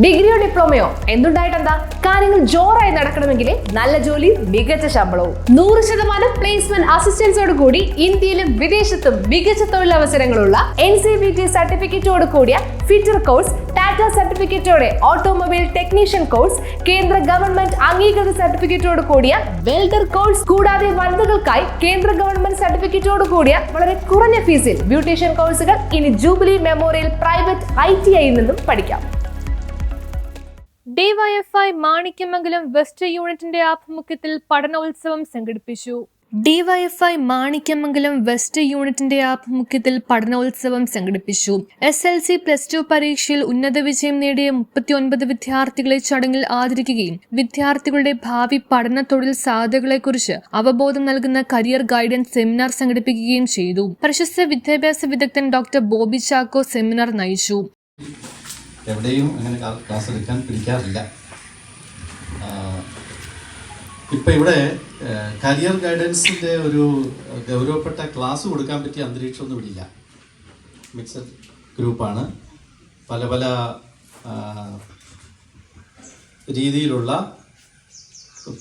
ഡിഗ്രിയോ ഡിപ്ലോമയോ എന്തുണ്ടായിട്ടെന്താ? കാര്യങ്ങൾ ജോറായി നടക്കണമെങ്കിൽ നല്ല ജോലി, മികച്ച ശമ്പളവും 100% പ്ലേസ്മെന്റ് അസിസ്റ്റൻസോട് കൂടി ഇന്ത്യയിലും വിദേശത്തും മികച്ച തൊഴിലവസരങ്ങളുള്ള NCVT സർട്ടിഫിക്കറ്റോട് കൂടിയ ഫിറ്റർ കോഴ്സ്, ടാറ്റ സർട്ടിഫിക്കറ്റോടെ ഓട്ടോമൊബൈൽ ടെക്നീഷ്യൻ കോഴ്സ്, കേന്ദ്ര ഗവൺമെന്റ് അംഗീകൃത സർട്ടിഫിക്കറ്റോട് കൂടിയ വെൽഡർ കോഴ്സ്, കൂടാതെ വനിതകൾക്കായി കേന്ദ്ര ഗവൺമെന്റ് സർട്ടിഫിക്കറ്റോട് കൂടിയ വളരെ കുറഞ്ഞ ഫീസിൽ ബ്യൂട്ടീഷ്യൻ കോഴ്സുകൾ ഇനി ജൂബിലി മെമ്മോറിയൽ പ്രൈവറ്റ് ITI നിന്നും പഠിക്കാം. DYFI മാണിക്യമംഗലം വെസ്റ്റ് യൂണിറ്റിന്റെ ആഭിമുഖ്യത്തിൽ പഠനോത്സവം സംഘടിപ്പിച്ചു. DYFI മാണിക്യമംഗലം വെസ്റ്റ് യൂണിറ്റിന്റെ ആഭിമുഖ്യത്തിൽ പഠനോത്സവം സംഘടിപ്പിച്ചു. SLC +2 പരീക്ഷയിൽ ഉന്നത വിജയം നേടിയ 39 വിദ്യാർത്ഥികളെ ചടങ്ങിൽ ആദരിക്കുകയും വിദ്യാർത്ഥികളുടെ ഭാവി പഠന തൊഴിൽ സാധ്യതകളെക്കുറിച്ച് അവബോധം നൽകുന്ന കരിയർ ഗൈഡൻസ് സെമിനാർ സംഘടിപ്പിക്കുകയും ചെയ്തു. പ്രശസ്ത വിദ്യാഭ്യാസ വിദഗ്ധൻ ഡോക്ടർ ബോബി ചാക്കോ സെമിനാർ നയിച്ചു. എവിടെയും അങ്ങനെ ക്ലാസ് എടുക്കാൻ പിടിക്കാറില്ല. ഇപ്പം ഇവിടെ കരിയർ ഗൈഡൻസിൻ്റെ ഒരു ഗൗരവപ്പെട്ട ക്ലാസ് കൊടുക്കാൻ പറ്റിയ അന്തരീക്ഷമൊന്നും ഇവിടെ ഇല്ല. മിക്സഡ് ഗ്രൂപ്പാണ്. പല പല രീതിയിലുള്ള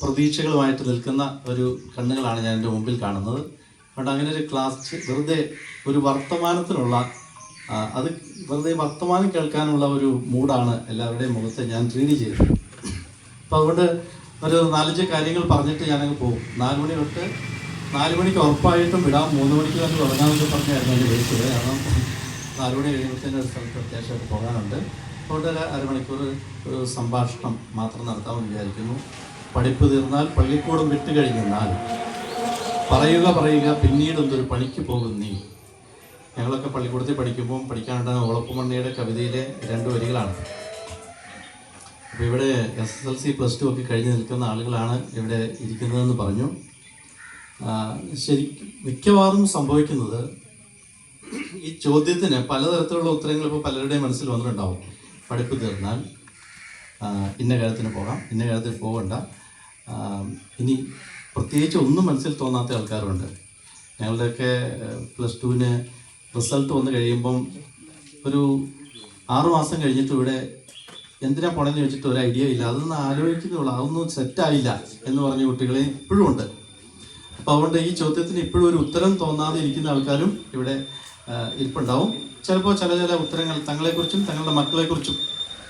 പ്രതീക്ഷകളുമായിട്ട് നിൽക്കുന്ന ഒരു കണ്ണുകളാണ് ഞാൻ എൻ്റെ മുമ്പിൽ കാണുന്നത്. അതുകൊണ്ട് അങ്ങനെ ഒരു ക്ലാസ് വെറുതെ ഒരു വർത്തമാനത്തിനുള്ള അത് വെറുതെ വർത്തമാനം കേൾക്കാനുള്ള ഒരു മൂഡാണ് എല്ലാവരുടെയും മുഖത്ത് ഞാൻ ട്രീറ്റ് ചെയ്തത്. അപ്പോൾ അതുകൊണ്ട് ഒരു 4-5 കാര്യങ്ങൾ പറഞ്ഞിട്ട് ഞാനങ്ങ് പോകും. 4 മണി തൊട്ട് 4 മണിക്ക് ഉറപ്പായിട്ടും വിടാം, 3 മണിക്ക് തന്നെ തുടങ്ങാമെന്നൊക്കെ പറഞ്ഞായിരുന്നു എൻ്റെ വിളിച്ചത്. കാരണം 4 മണി കഴിയുമ്പോഴത്തേനും ഒരു സ്ഥലത്ത് അത്യാവശ്യമായിട്ട് പോകാനുണ്ട്. അതുകൊണ്ട് ഒരു അരമണിക്കൂർ ഒരു സംഭാഷണം മാത്രം നടത്താമെന്ന് വിചാരിക്കുന്നു. പഠിപ്പ് തീർന്നാൽ പള്ളിക്കൂടം വിട്ട് കഴിഞ്ഞെന്നാൽ പറയുക പിന്നീട് എന്തൊരു പണിക്ക് പോകും നീ. ഞങ്ങളൊക്കെ പള്ളിക്കൂടത്തിൽ പഠിക്കുമ്പോൾ പഠിക്കാനുണ്ടാകുന്ന ഓളപ്പുമണ്ണിയുടെ കവിതയിലെ 2 വരികളാണ്. അപ്പോൾ ഇവിടെ SSLC +2 ഒക്കെ കഴിഞ്ഞ് നിൽക്കുന്ന ആളുകളാണ് ഇവിടെ ഇരിക്കുന്നതെന്ന് പറഞ്ഞു. മിക്കവാറും സംഭവിക്കുന്നത് ഈ ചോദ്യത്തിന് പലതരത്തിലുള്ള ഉത്തരങ്ങൾ ഇപ്പോൾ പലരുടെയും മനസ്സിൽ വന്നിട്ടുണ്ടാവും. പഠിപ്പ് തീർന്നാൽ ഇന്ന കാര്യത്തിന് പോകാം, ഇന്ന കാര്യത്തിന് പോകണ്ട, ഇനി പ്രത്യേകിച്ച് ഒന്നും മനസ്സിൽ തോന്നാത്ത ആൾക്കാരുണ്ട്. ഞങ്ങളുടെയൊക്കെ +2-ന് റിസൾട്ട് വന്ന് കഴിയുമ്പം ഒരു 6 മാസം കഴിഞ്ഞിട്ട് ഇവിടെ എന്തിനാ പോണെന്ന് ചോദിച്ചിട്ട് ഒരു ഐഡിയ ഇല്ല, അതൊന്നും ആലോചിക്കുന്നുള്ളൂ, അതൊന്നും സെറ്റായില്ല എന്ന് പറഞ്ഞ കുട്ടികളെ ഇപ്പോഴും ഉണ്ട്. അപ്പോൾ അതുകൊണ്ട് ഈ ചോദ്യത്തിന് ഇപ്പോഴും ഒരു ഉത്തരം തോന്നാതെ ഇരിക്കുന്ന ആൾക്കാരും ഇവിടെ ഇരിപ്പുണ്ടാവും. ചിലപ്പോൾ ചില ഉത്തരങ്ങൾ തങ്ങളെക്കുറിച്ചും തങ്ങളുടെ മക്കളെക്കുറിച്ചും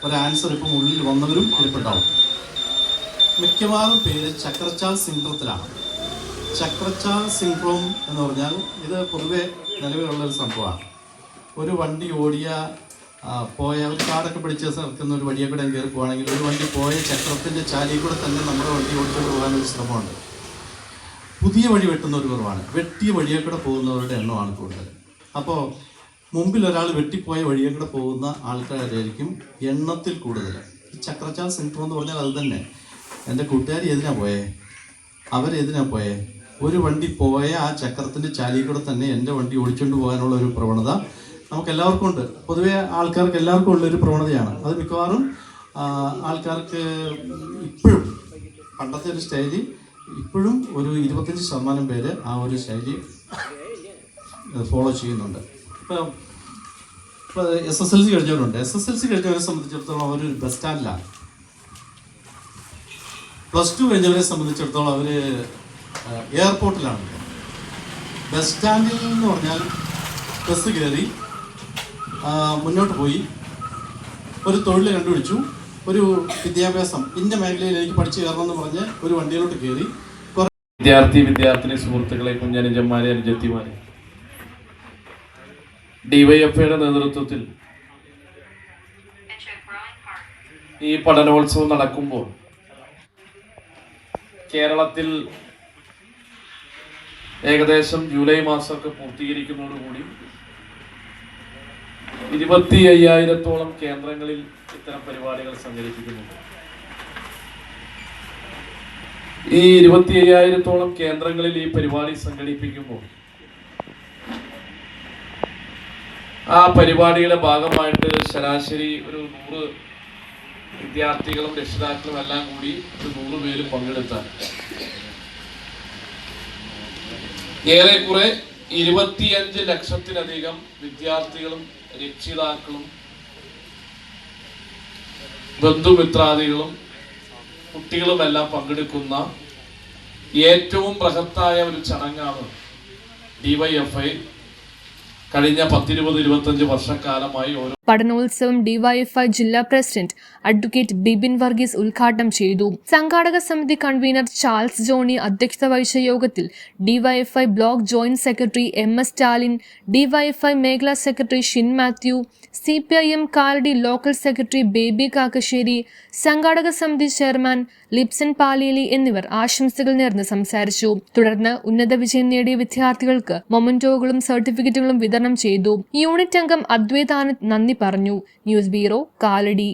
ഒരു ആൻസർ ഇപ്പം ഉള്ളിൽ വന്നവരും ഇരിപ്പുണ്ടാവും. മിക്കവാറും പേര് ചക്രച്ചാൽ സിൻഡ്രത്തിലാണ്. ചക്രച്ചാൽ സിൻഡ്രോം എന്ന് പറഞ്ഞാൽ ഇത് പൊതുവെ നിലവിലുള്ളൊരു സംഭവമാണ്. ഒരു വണ്ടി പോയ ഒരു കാടൊക്കെ പിടിച്ച് നിൽക്കുന്ന ഒരു വഴിയെ കൂടെ കയറി പോവുകയാണെങ്കിൽ ഒരു വണ്ടി പോയ ചക്രത്തിൻ്റെ ചാലിയിൽ കൂടെ തന്നെ നമ്മുടെ വണ്ടി ഓടിച്ചുകൊണ്ട് പോകാനൊരു ശ്രമമുണ്ട്. പുതിയ വഴി വെട്ടുന്ന ഒരു കുറവാണ്, വെട്ടിയ വഴിയെ കൂടെ പോകുന്നവരുടെ എണ്ണമാണ് കൂടുതൽ. അപ്പോൾ മുമ്പിൽ ഒരാൾ വെട്ടിപ്പോയ വഴിയെ കൂടെ പോകുന്ന ആൾക്കാരായിരിക്കും എണ്ണത്തിൽ കൂടുതൽ. ഈ ചക്രച്ചാൽ സിൻഡ്രോം എന്ന് പറഞ്ഞാൽ അത് തന്നെ. എൻ്റെ കൂട്ടുകാർ അവരെതിനാ പോയേ ഒരു വണ്ടി പോയ ആ ചക്രത്തിൻ്റെ ചാലിയിൽ കൂടെ തന്നെ എൻ്റെ വണ്ടി ഓടിച്ചുകൊണ്ട് പോകാനുള്ള ഒരു പ്രവണത നമുക്ക് എല്ലാവർക്കും ഉണ്ട്. പൊതുവെ ആൾക്കാർക്ക് എല്ലാവർക്കും ഉള്ളൊരു പ്രവണതയാണ്. അത് മിക്കവാറും ആൾക്കാർക്ക് ഇപ്പോഴും പണ്ടത്തെ ഒരു ശൈലി ഇപ്പോഴും ഒരു 25% പേര് ആ ഒരു ശൈലി ഫോളോ ചെയ്യുന്നുണ്ട്. ഇപ്പോൾ SSLC കഴിഞ്ഞവരുണ്ട്. SSLC കഴിഞ്ഞവരെ സംബന്ധിച്ചിടത്തോളം അവർ ബസ് സ്റ്റാൻഡിലാണ്. +2 കഴിഞ്ഞവരെ സംബന്ധിച്ചിടത്തോളം അവർ എയർപോർട്ടിലാണ്. ബസ് സ്റ്റാൻഡിൽ എന്ന് പറഞ്ഞാൽ ബസ് കയറി മുന്നോട്ട് പോയി ഒരു തൊഴിൽ കണ്ടുപിടിച്ചു, ഒരു വിദ്യാഭ്യാസം ഇന്ന മേഖലയിൽ എനിക്ക് പഠിച്ചു കയറണമെന്ന് പറഞ്ഞ് ഒരു വണ്ടിയിലോട്ട് കയറി വിദ്യാർത്ഥിനി സുഹൃത്തുക്കളെ, കുഞ്ഞനുജന്മാരെ, അനുജത്തിമാരെ, DYFIയുടെ നേതൃത്വത്തിൽ ഈ പഠനോത്സവം നടക്കുമ്പോൾ കേരളത്തിൽ ഏകദേശം ജൂലൈ മാസമൊക്കെ പൂർത്തീകരിക്കുന്നതോടുകൂടി 25,000-ഓളം കേന്ദ്രങ്ങളിൽ ഇത്തരം പരിപാടികൾ സംഘടിപ്പിക്കുന്നുണ്ട്. ഈ 25,000-ഓളം കേന്ദ്രങ്ങളിൽ ഈ പരിപാടി സംഘടിപ്പിക്കുമ്പോൾ ആ പരിപാടിയുടെ ഭാഗമായിട്ട് ശരാശരി ഒരു 100 വിദ്യാർത്ഥികളും രക്ഷിതാക്കളും എല്ലാം കൂടി 100 പേര് പങ്കെടുത്താൽ ഏറെക്കുറെ 25 ലക്ഷത്തിലധികം വിദ്യാർത്ഥികളും രക്ഷിതാക്കളും ബന്ധുമിത്രാദികളും കുട്ടികളുമെല്ലാം പങ്കെടുക്കുന്ന ഏറ്റവും ബൃഹത്തായ ഒരു ചടങ്ങാണ് DYFI കഴിഞ്ഞ 10-20-25 വർഷക്കാലമായി ഓരോ പഠനോത്സവം DYFI ജില്ലാ പ്രസിഡന്റ് അഡ്വക്കേറ്റ് ബിബിൻ വർഗീസ് ഉദ്ഘാടനം ചെയ്തു. സംഘാടക സമിതി കൺവീനർ ചാൾസ് ജോണി അധ്യക്ഷത വഹിച്ച യോഗത്തിൽ DYFI block joint secretary MS Stalin, DYFI മേഖലാ secretary shin Mathew, CPIM Kalady local secretary baby Kakkassery, സംഘാടക സമിതി ചെയർമാൻ ലിപ്സൺ പാലേലി എന്നിവർ ആശംസകൾ നേർന്ന് സംസാരിച്ചു. തുടർന്ന് ഉന്നത വിജയം നേടിയ വിദ്യാർത്ഥികൾക്ക് മൊമന്റോകളും സർട്ടിഫിക്കറ്റുകളും വിതരണം ചെയ്തു. യൂണിറ്റ് അംഗം അദ്വൈതാനന്ദ് നന്ദി പറഞ്ഞു. News bureau, Kalady.